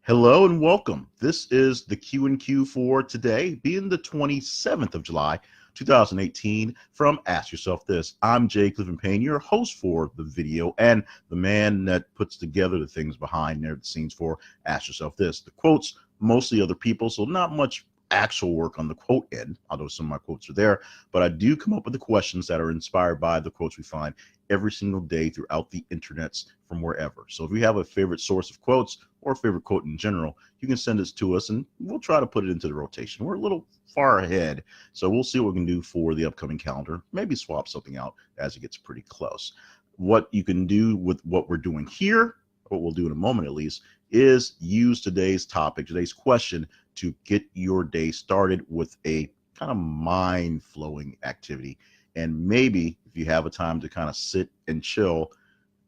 Hello and welcome. This is the Q&Q for today, being the 27th of July, 2018, from Ask Yourself This. I'm Payne, your host for the video and the man that puts together the things behind the scenes for Ask Yourself This. The quotes, mostly other people, so not much actual work on the quote end, although some of my quotes are there, but I do come up with the questions that are inspired by the quotes we find every single day throughout the internets from wherever. So if you have a favorite source of quotes or a favorite quote in general, you can send this to us and we'll try to put it into the rotation. We're a little far ahead, so we'll see what we can do for the upcoming calendar. Maybe swap something out as it gets pretty close. What you can do with what we're doing here, what we'll do in a moment at least, is use today's topic, today's question, to get your day started with a kind of mind-flowing activity. And maybe if you have a time to kind of sit and chill,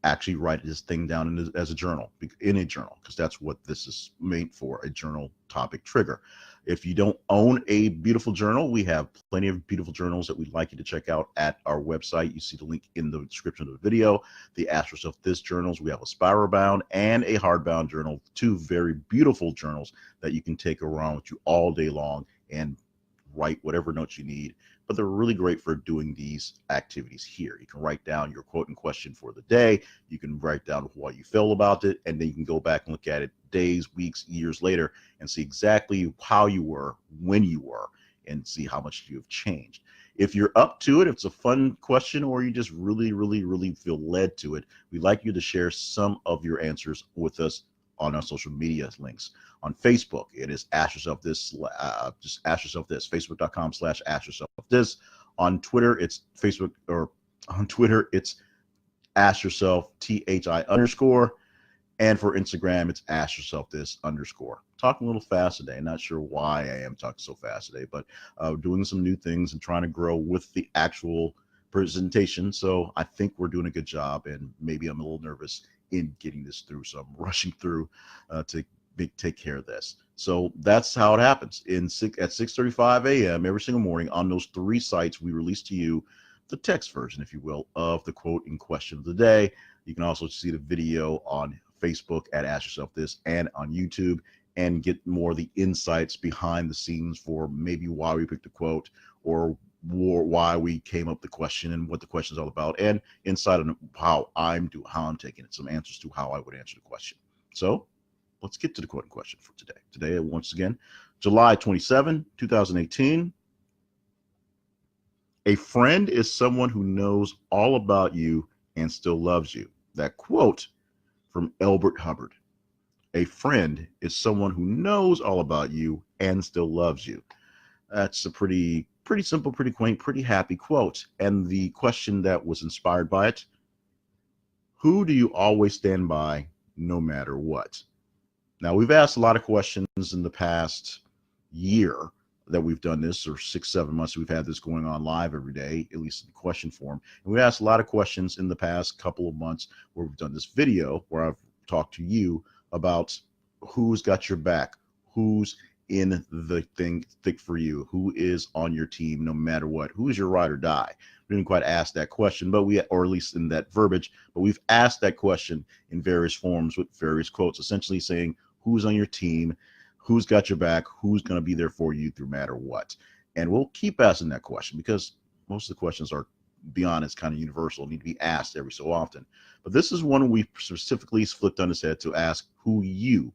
actually write this thing down as a journal, because that's what this is made for, a journal topic trigger. If you don't own a beautiful journal, we have plenty of beautiful journals that we'd like you to check out at our website. You see the link in the description of the video. The Ask Yourself This journals, we have a spiral bound and a hardbound journal, two very beautiful journals that you can take around with you all day long and write whatever notes you need. But they're really great for doing these activities here. You can write down your quote and question for the day. You can write down what you feel about it, and then you can go back and look at it days, weeks, years later and see exactly how you were, when you were, and see how much you have changed. If you're up to it, if it's a fun question, or you just really feel led to it, we'd like you to share some of your answers with us on our social media links. On Facebook, it is Ask Yourself This, just Ask Yourself This, facebook.com/Ask Yourself This. On Twitter, it's Ask Yourself THI_. And for Instagram, it's Ask Yourself This _. Talking a little fast today. Not sure why I am talking so fast today, but doing some new things and trying to grow with the actual presentation. So I think we're doing a good job, and maybe I'm a little nervous in getting this through. So I'm rushing through to take care of this. So that's how it happens. At 6:35 a.m. every single morning on those three sites, we release to you the text version, if you will, of the quote in question of the day. You can also see the video on Facebook at Ask Yourself This and on YouTube, and get more of the insights behind the scenes for maybe why we picked the quote, or why we came up with the question and what the question is all about, and insight on how I'm taking it, some answers to how I would answer the question. So let's get to the quote in question for today. Today, once again, July 27, 2018. A friend is someone who knows all about you and still loves you. That quote from Elbert Hubbard. A friend is someone who knows all about you and still loves you. That's a pretty simple, pretty quaint, pretty happy quote. And the question that was inspired by it: who do you always stand by no matter what? Now, we've asked a lot of questions in the past year that we've done this, or 6-7 months we've had this going on live every day, at least in question form. And we asked a lot of questions in the past couple of months where we've done this video where I've talked to you about who's got your back, who's in the thick for you, who is on your team no matter what, who is your ride or die. We didn't quite ask that question, or at least in that verbiage, but we've asked that question in various forms with various quotes, essentially saying who's on your team, who's got your back, who's going to be there for you through matter what. And we'll keep asking that question, because most of the questions are, be honest, kind of universal, need to be asked every so often. But this is one we specifically flipped on his head to ask who you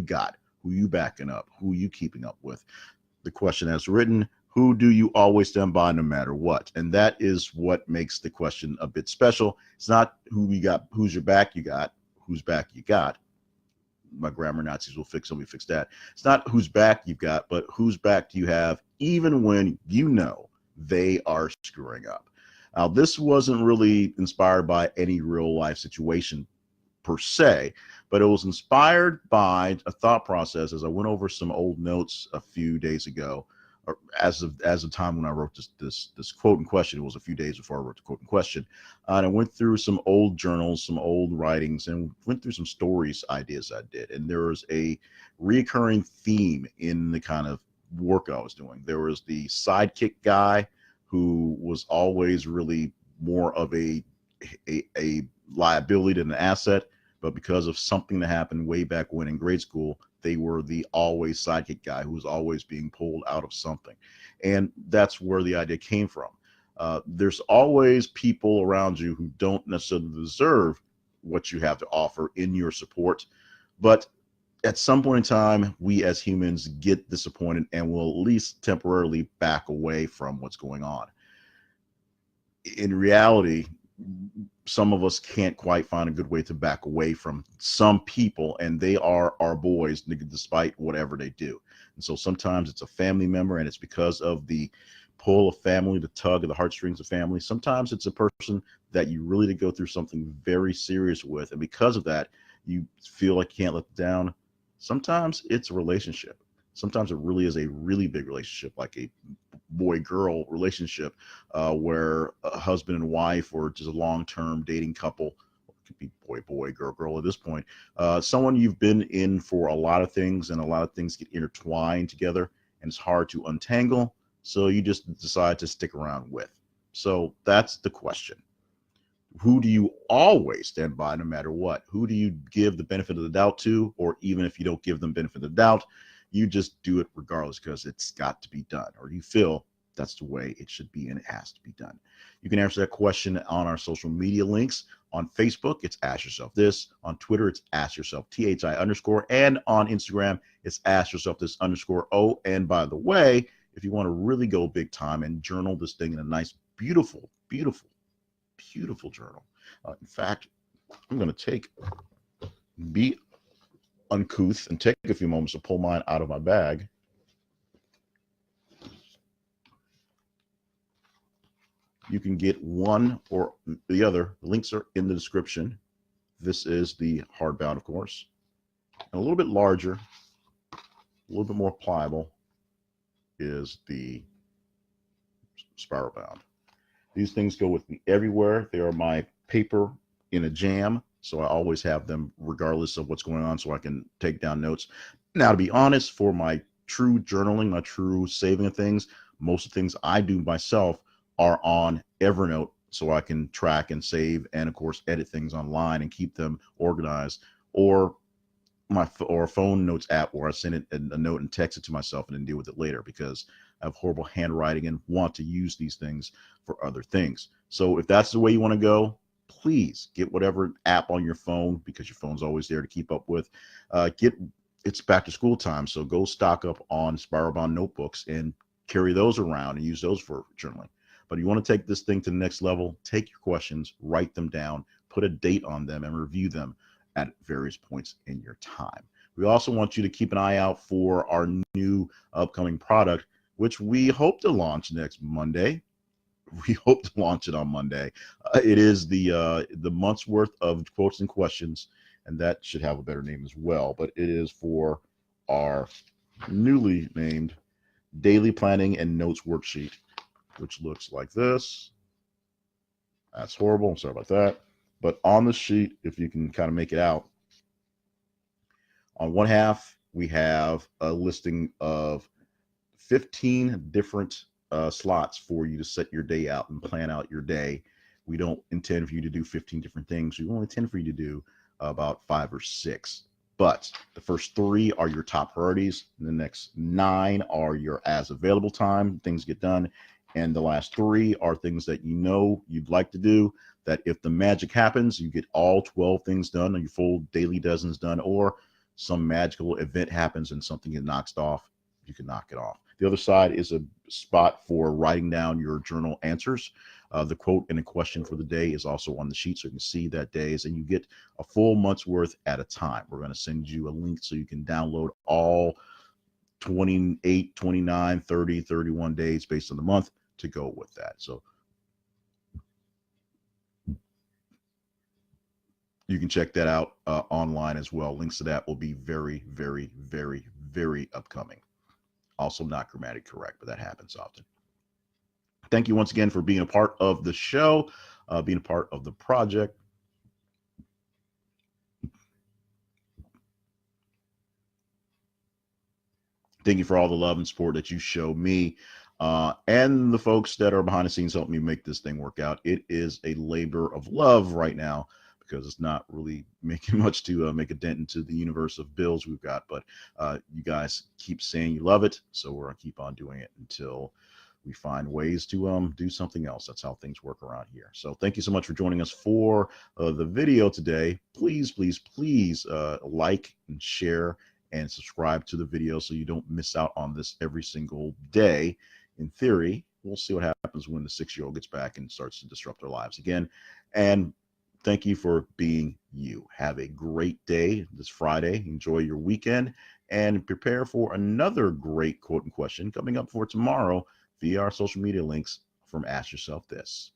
got, who you backing up, who you keeping up with. The question as written: who do you always stand by no matter what? And that is what makes the question a bit special. It's not who you got, who's your back you got, whose back you got. My grammar Nazis will fix that. It's not whose back you've got, but whose back do you have, even when you know they are screwing up. Now, this wasn't really inspired by any real life situation per se, but it was inspired by a thought process as I went over some old notes a few days ago, or as of the time when I wrote this quote in question. It was a few days before I wrote the quote in question. And I went through some old journals, some old writings, and went through some stories, ideas I did. And there was a recurring theme in the kind of work I was doing. There was the sidekick guy who was always really more of a liability than an asset. but because of something that happened way back when in grade school, they were the always sidekick guy who was always being pulled out of something. And that's where the idea came from. There's always people around you who don't necessarily deserve what you have to offer in your support, but at some point in time, we as humans get disappointed and will at least temporarily back away from what's going on. In reality, some of us can't quite find a good way to back away from some people, and they are our boys despite whatever they do. And so sometimes it's a family member, and it's because of the pull of family, the tug of the heartstrings of family. Sometimes it's a person that you really did go through something very serious with, and because of that, you feel like you can't let them down. Sometimes it's a relationship. Sometimes it really is a really big relationship, like a boy-girl relationship, where a husband and wife, or just a long-term dating couple. It could be boy, girl at this point. Someone you've been in for a lot of things, and a lot of things get intertwined together, and it's hard to untangle. So you just decide to stick around with. So that's the question. Who do you always stand by no matter what? Who do you give the benefit of the doubt to? Or even if you don't give them benefit of the doubt, you just do it regardless because it's got to be done, or you feel that's the way it should be and it has to be done. You can answer that question on our social media links. On Facebook, it's Ask Yourself This. On Twitter, it's Ask Yourself THI_. And on Instagram, it's Ask Yourself This_O. And by the way, if you want to really go big time and journal this thing in a nice, beautiful, beautiful, beautiful journal. In fact, I'm going to be uncouth and take a few moments to pull mine out of my bag. You can get one or the other. The links are in the description. This is the hardbound, of course, and a little bit larger, a little bit more pliable is the spiral bound. These things go with me everywhere. They are my paper in a jam, so I always have them regardless of what's going on, so I can take down notes. Now, to be honest, for my true journaling, my true saving of things, most of the things I do myself are on Evernote, so I can track and save and, of course, edit things online and keep them organized, or a phone notes app where I send it a note and text it to myself and then deal with it later, because I have horrible handwriting and want to use these things for other things. So if that's the way you want to go, please get whatever app on your phone, because your phone's always there to keep up with. It's back to school time, so go stock up on spiral bound notebooks and carry those around and use those for journaling. But if you want to take this thing to the next level, take your questions, write them down, put a date on them, and review them at various points in your time. We also want you to keep an eye out for our new upcoming product, which we hope to launch next Monday. We hope to launch it on Monday. It is the month's worth of quotes and questions, and that should have a better name as well. But it is for our newly named Daily Planning and Notes Worksheet, which looks like this. That's horrible. I'm sorry about that. But on the sheet, if you can kind of make it out, on one half, we have a listing of 15 different slots for you to set your day out and plan out your day. We don't intend for you to do 15 different things. We only intend for you to do about 5 or 6. But the first 3 are your top priorities. And the next 9 are your as available time, things get done. And the last 3 are things that you know you'd like to do, that if the magic happens, you get all 12 things done, or your full daily dozens done, or some magical event happens and something gets knocked off, you can knock it off. The other side is a spot for writing down your journal answers. The quote and the question for the day is also on the sheet, so you can see that days, and you get a full month's worth at a time. We're going to send you a link so you can download all 28, 29, 30, 31 days based on the month to go with that. So you can check that out online as well. Links to that will be very, very, very, very upcoming. Also not grammatically correct, but that happens often. Thank you once again for being a part of the show, being a part of the project. Thank you for all the love and support that you show me and the folks that are behind the scenes helping me make this thing work out. It is a labor of love right now, because it's not really making much to make a dent into the universe of bills we've got. But you guys keep saying you love it, so we're gonna keep on doing it until we find ways to do something else. That's how things work around here. So thank you so much for joining us for the video today. Please, please, please like and share and subscribe to the video so you don't miss out on this every single day. In theory, we'll see what happens when the 6-year-old gets back and starts to disrupt our lives again. And thank you for being you. Have a great day this Friday. Enjoy your weekend and prepare for another great quote and question coming up for tomorrow via our social media links from Ask Yourself This.